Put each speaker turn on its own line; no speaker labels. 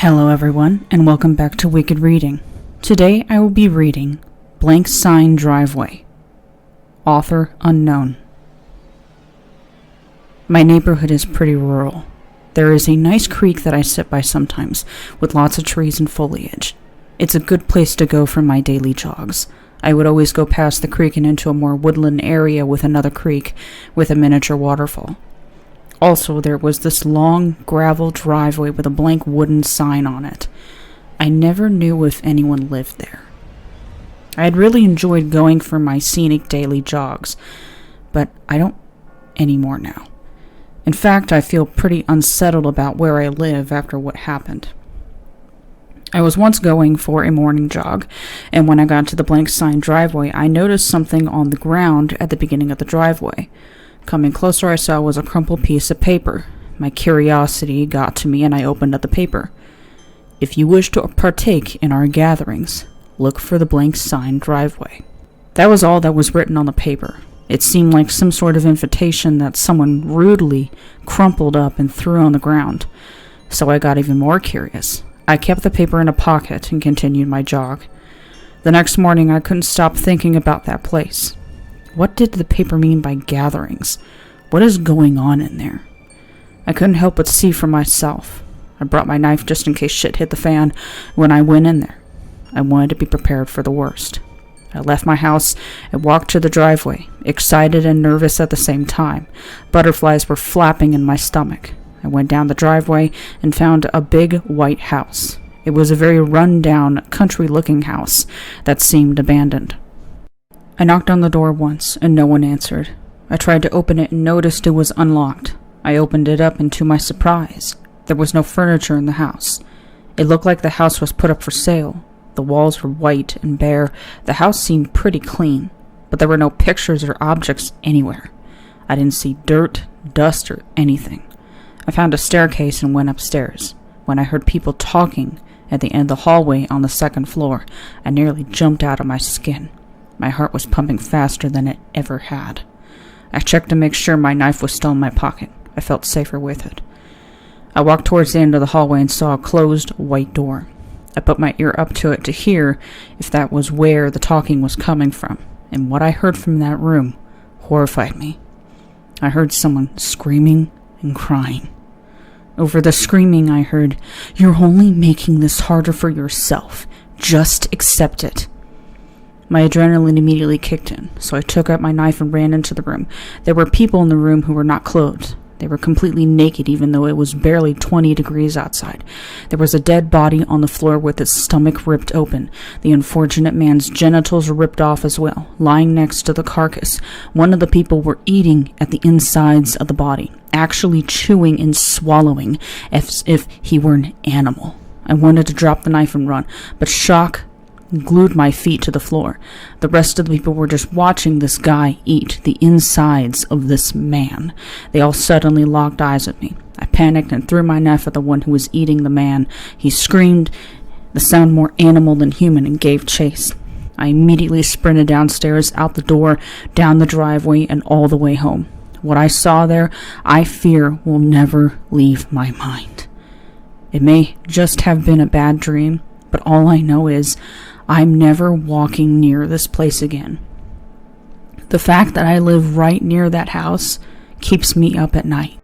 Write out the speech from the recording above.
Hello everyone, and welcome back to Wicked Reading. Today I will be reading Blank Sign Driveway. Author unknown. My neighborhood is pretty rural. There is a nice creek that I sit by sometimes, with lots of trees and foliage. It's a good place to go for my daily jogs. I would always go past the creek and into a more woodland area with another creek, with a miniature waterfall. Also, there was this long gravel driveway with a blank wooden sign on it. I never knew if anyone lived there. I had really enjoyed going for my scenic daily jogs, but I don't anymore now. In fact, I feel pretty unsettled about where I live after what happened. I was once going for a morning jog, and when I got to the blank sign driveway, I noticed something on the ground at the beginning of the driveway. Coming closer, I saw was a crumpled piece of paper. My curiosity got to me and I opened up the paper. If you wish to partake in our gatherings, look for the blank sign driveway. That was all that was written on the paper. It seemed like some sort of invitation that someone rudely crumpled up and threw on the ground. So I got even more curious. I kept the paper in a pocket and continued my jog. The next morning, I couldn't stop thinking about that place. What did the paper mean by gatherings? What is going on in there? I couldn't help but see for myself. I brought my knife just in case shit hit the fan when I went in there. I wanted to be prepared for the worst. I left my house and walked to the driveway, excited and nervous at the same time. Butterflies were flapping in my stomach. I went down the driveway and found a big white house. It was a very run-down, country-looking house that seemed abandoned. I knocked on the door once, and no one answered. I tried to open it and noticed it was unlocked. I opened it up, and to my surprise, there was no furniture in the house. It looked like the house was put up for sale. The walls were white and bare. The house seemed pretty clean, but there were no pictures or objects anywhere. I didn't see dirt, dust, or anything. I found a staircase and went upstairs. When I heard people talking at the end of the hallway on the second floor, I nearly jumped out of my skin. My heart was pumping faster than it ever had. I checked to make sure my knife was still in my pocket. I felt safer with it. I walked towards the end of the hallway and saw a closed white door. I put my ear up to it to hear if that was where the talking was coming from, and what I heard from that room horrified me. I heard someone screaming and crying. Over the screaming I heard, "You're only making this harder for yourself. Just accept it." My adrenaline immediately kicked in, so I took out my knife and ran into the room. There were people in the room who were not clothed. They were completely naked even though it was barely 20 degrees outside. There was a dead body on the floor with its stomach ripped open. The unfortunate man's genitals were ripped off as well. Lying next to the carcass, one of the people were eating at the insides of the body, actually chewing and swallowing as if he were an animal. I wanted to drop the knife and run, but shock glued my feet to the floor. The rest of the people were just watching this guy eat the insides of this man. They all suddenly locked eyes at me. I panicked and threw my knife at the one who was eating the man. He screamed, the sound more animal than human, and gave chase. I immediately sprinted downstairs, out the door, down the driveway, and all the way home. What I saw there, I fear, will never leave my mind. It may just have been a bad dream, but all I know is I'm never walking near this place again. The fact that I live right near that house keeps me up at night.